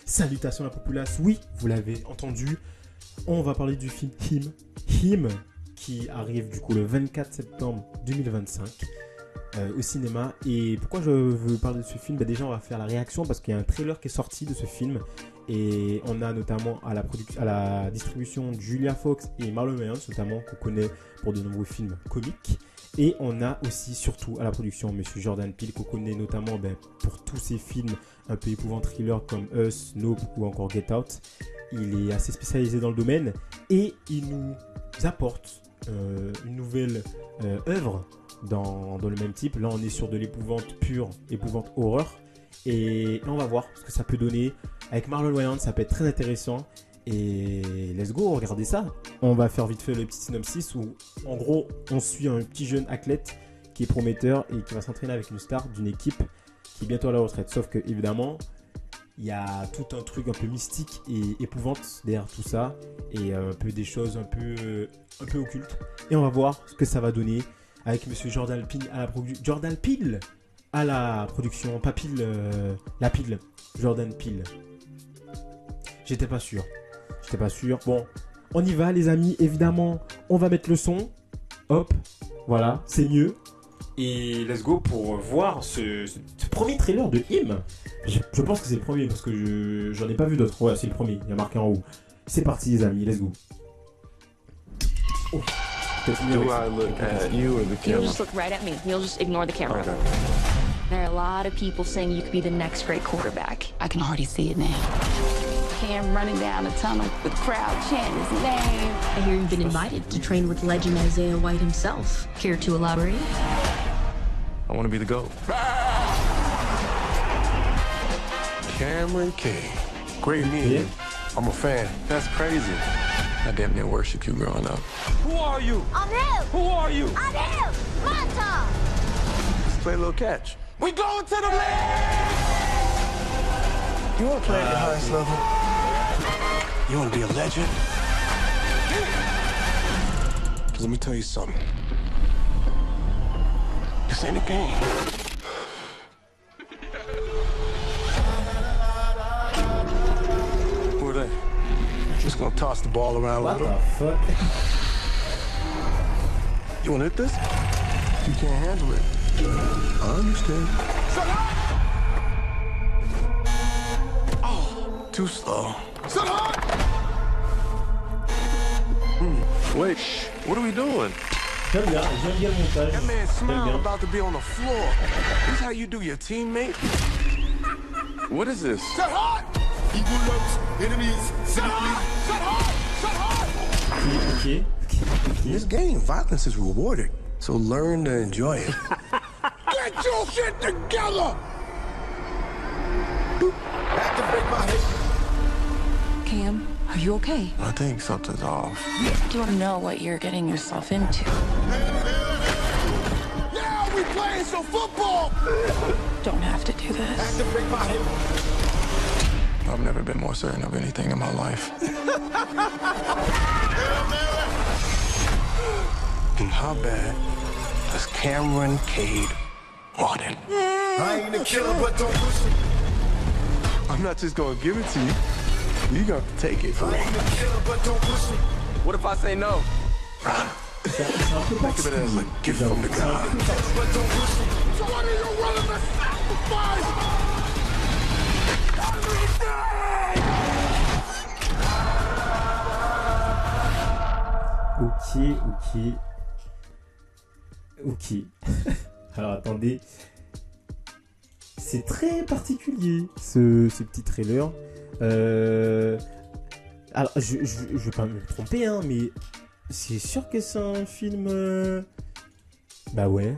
Salutations la populace, oui, vous l'avez entendu, on va parler du film Him, qui arrive du coup le 24 septembre 2025 au cinéma. Et pourquoi je veux parler de ce film? Déjà on va faire la réaction parce qu'il y a un trailer qui est sorti de ce film et on a notamment à la distribution Julia Fox et Marlon Wayans notamment, qu'on connaît pour de nombreux films comiques. Et on a aussi, surtout, à la production, Monsieur Jordan Peele, qu'on connaît notamment pour tous ses films un peu épouvants thrillers comme Us, Nope ou encore Get Out. Il est assez spécialisé dans le domaine et il nous apporte une nouvelle œuvre dans le même type. Là, on est sur de l'épouvante pure, épouvante horreur. Et là, on va voir ce que ça peut donner. Avec Marlon Wayans, ça peut être très intéressant. Et let's go, regardez ça. On va faire vite fait le petit synopsis où, en gros, on suit un petit jeune athlète qui est prometteur et qui va s'entraîner avec une star d'une équipe qui est bientôt à la retraite. Sauf que, évidemment, il y a tout un truc un peu mystique et épouvante derrière tout ça. Et un peu des choses un peu occultes. Et on va voir ce que ça va donner avec Monsieur Jordan Peele à la production. Jordan Peele à la production. Pas Peele, la Peele. Jordan Peele. J'étais pas sûr. Bon, on y va les amis, évidemment, on va mettre le son. Hop, voilà, c'est mieux. Et let's go pour voir ce premier trailer de Him. Je pense que c'est le premier parce que j'en ai pas vu d'autres. Ouais, c'est le premier, il y a marqué en haut. C'est parti les amis, let's go. Oh, peut-être mieux Do avec I look at you or the You'll camera? just look right at me. You'll just ignore the camera. Okay. There are a lot of people saying you could be the next great quarterback. I can already see it now. Cam running down the tunnel with the crowd chanting his name. I hear you've been invited to train with legend Isaiah White himself. Care to elaborate? I want to be the GOAT. Cameron King. Great meeting you. I'm a fan. That's crazy. I damn near worship you growing up. Who are you? I'm him. Who are you? I'm him. Mata. Let's play a little catch. We going to the league! You want to play at the highest level? You want to be a legend? Because let me tell you something. This ain't a game. Who are they? Just gonna toss the ball around a What little. the fuck? You wanna hit this? You can't handle it. I understand. Oh, too slow. Wait, what are we doing? J'aime bien le montage. That man's J'aime smile bien. about to be on the floor. This is how you do your teammate? What is this? Set hard! Equal looks, enemies, set hard! Set hard! Set hard! Ok. In this game, violence is rewarded. So learn to enjoy it. Get your shit together! Activate my head. Cam, are you okay? I think something's off. You don't know what you're getting yourself into. Now we playing some football! Don't have to do this. Activate my head. I've never been more certain of anything in my life. And how bad does Cameron Cade want it? I ain't a killer, but don't push it. I'm not just gonna give it to you. You gonna take it from me. I ain't a killer, but don't push it. What if I say no? Run. Think of it as a gift from the God. But don't push it. So what are you willing to sacrifice? Ok. Alors attendez. C'est très particulier ce petit trailer. Alors je vais pas me tromper hein, mais c'est sûr que c'est un film. Bah ouais,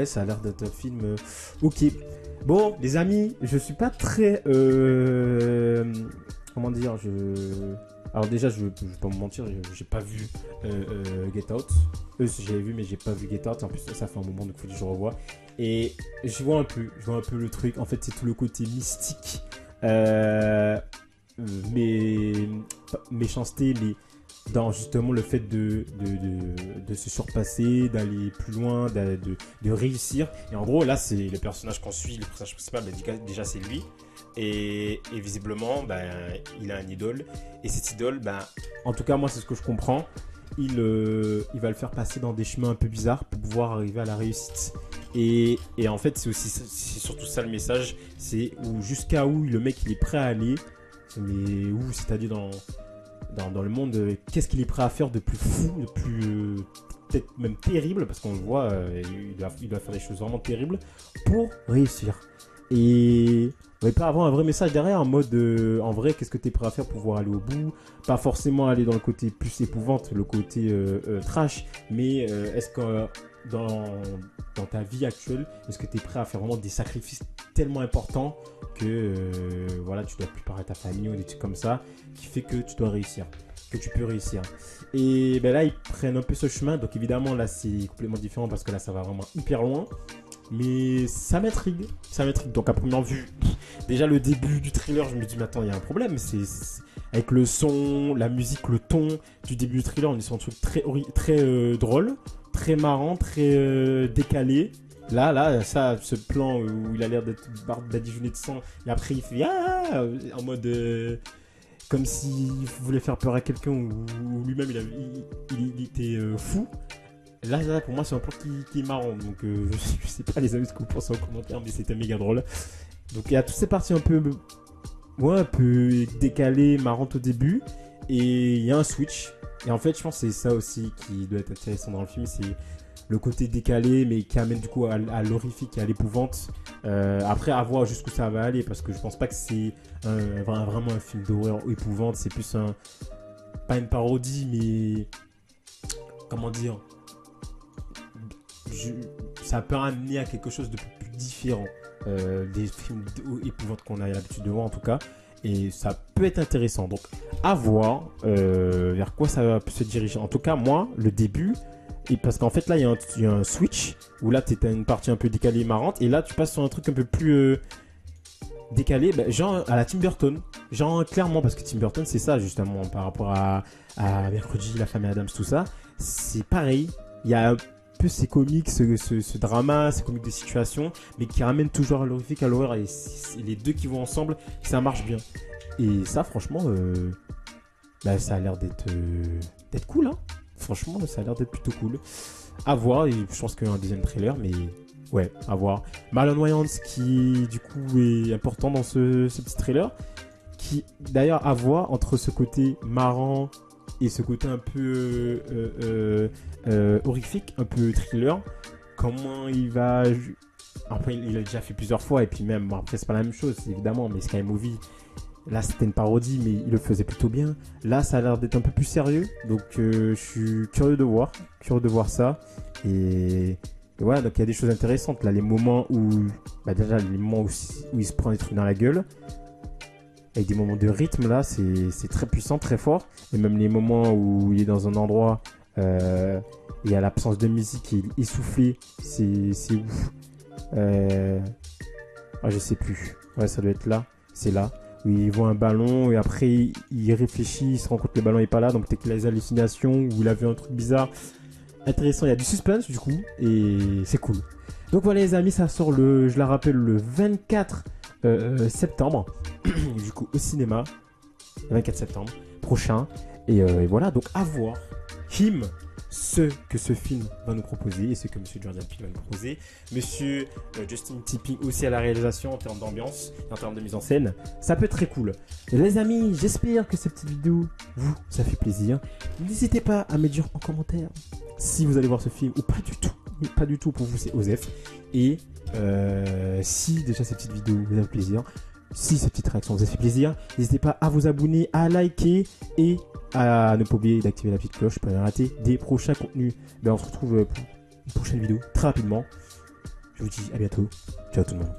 ça a l'air d'être un film. Ok. Bon, les amis, je suis pas très. Comment dire, Alors déjà, je vais pas me mentir, j'ai pas vu Get Out. J'avais vu, mais j'ai pas vu Get Out. En plus, ça fait un moment, donc il faut que je revoie. Et je vois un peu le truc. En fait, c'est tout le côté mystique, mais méchanceté, mais dans justement le fait de se surpasser, d'aller plus loin, de réussir. Et en gros, là, c'est le personnage qu'on suit, le personnage principal. Déjà, c'est lui. Et visiblement, il a un idole. Et cette idole, en tout cas, moi, c'est ce que je comprends. Il va le faire passer dans des chemins un peu bizarres pour pouvoir arriver à la réussite. Et en fait, c'est surtout ça le message. C'est jusqu'à où le mec il est prêt à aller. Mais où, c'est-à-dire dans le monde, qu'est-ce qu'il est prêt à faire de plus fou, de plus peut-être même terrible, parce qu'on le voit, il doit faire des choses vraiment terribles pour réussir. Et on va pas avoir un vrai message derrière, en mode en vrai, qu'est-ce que tu es prêt à faire pour pouvoir aller au bout, pas forcément aller dans le côté plus épouvante, le côté trash, mais est-ce que dans ta vie actuelle, est-ce que tu es prêt à faire vraiment des sacrifices tellement importants que voilà, tu dois préparer ta famille ou des trucs comme ça, qui fait que tu dois réussir, que tu peux réussir. Et là, ils prennent un peu ce chemin, donc évidemment, là, c'est complètement différent parce que là, ça va vraiment hyper loin. Mais ça m'intrigue. Donc à première vue, déjà le début du thriller, je me dis mais attends, il y a un problème. C'est avec le son, la musique, le ton du début du thriller, on est sur un truc très drôle, très marrant, très décalé. Là, ça, ce plan où il a l'air d'être badigeonné de sang, et après il fait en mode comme s'il voulait faire peur à quelqu'un ou lui-même il était fou. Là, pour moi, c'est un plan qui est marrant. Donc, je sais pas, les amis, ce que vous pensez en commentaire, mais c'était méga drôle. Donc, il y a toutes ces parties un peu décalées, marrantes au début. Et il y a un switch. Et en fait, je pense que c'est ça aussi qui doit être intéressant dans le film. C'est le côté décalé, mais qui amène du coup à l'horrifique et à l'épouvante. Après, à voir jusqu'où ça va aller. Parce que je pense pas que c'est vraiment un film d'horreur ou épouvante. C'est plus pas une parodie, mais comment dire, ça peut amener à quelque chose de plus différent des films épouvantes qu'on a l'habitude de voir en tout cas, et ça peut être intéressant. Donc à voir vers quoi ça va se diriger. En tout cas, moi, le début, et parce qu'en fait là il y a un switch où là tu as une partie un peu décalée marrante, et là tu passes sur un truc un peu plus décalé, genre à la Tim Burton, genre clairement, parce que Tim Burton c'est ça justement par rapport à Mercredi, La Famille Addams, tout ça, c'est pareil. Il y a un peu ces comiques, ce drama, ces comiques de situation, mais qui ramènent toujours à l'horrifique, à l'horreur, et les deux qui vont ensemble, ça marche bien. Et ça, franchement, ça a l'air d'être cool, hein. Franchement, ça a l'air d'être plutôt cool. À voir, et je pense qu'il y a un deuxième trailer, mais ouais, à voir. Marlon Wayans, qui du coup est important dans ce petit trailer, qui d'ailleurs à voir entre ce côté marrant et ce côté un peu horrifique, un peu thriller. Comment il va... Après, il a déjà fait plusieurs fois, et puis même, après, c'est pas la même chose, évidemment, mais Sky Movie, là, c'était une parodie, mais il le faisait plutôt bien. Là, ça a l'air d'être un peu plus sérieux, donc je suis curieux de voir ça. Et voilà, donc il y a des choses intéressantes. Là, les moments où... déjà, les moments où il se prend des trucs dans la gueule, avec des moments de rythme, là, c'est très puissant, très fort. Et même les moments où il est dans un endroit, il y a l'absence de musique, il est essoufflé, c'est ouf. Je sais plus. Ouais, ça doit être là. C'est là. Où il voit un ballon, et après, il réfléchit, il se rend compte que le ballon n'est pas là, donc peut-être qu'il a des hallucinations, ou il a vu un truc bizarre. Intéressant, il y a du suspense, du coup, et c'est cool. Donc voilà, les amis, ça sort je la rappelle, le 24 septembre, du coup au cinéma, le 24 septembre prochain, et voilà, donc à voir Him, ce que ce film va nous proposer, et ce que monsieur Jordan Peele va nous proposer. Monsieur Justin Tipping aussi à la réalisation, en termes d'ambiance, en termes de mise en scène, ça peut être très cool. Et les amis, j'espère que cette petite vidéo ça fait plaisir. N'hésitez pas à me dire en commentaire si vous allez voir ce film ou pas du tout. Mais pas du tout, pour vous c'est Osef. Et si déjà cette petite vidéo vous a fait plaisir, si cette petite réaction vous a fait plaisir, n'hésitez pas à vous abonner, à liker et à ne pas oublier d'activer la petite cloche pour ne rater des prochains contenus. On se retrouve pour une prochaine vidéo très rapidement. Je vous dis à bientôt. Ciao tout le monde.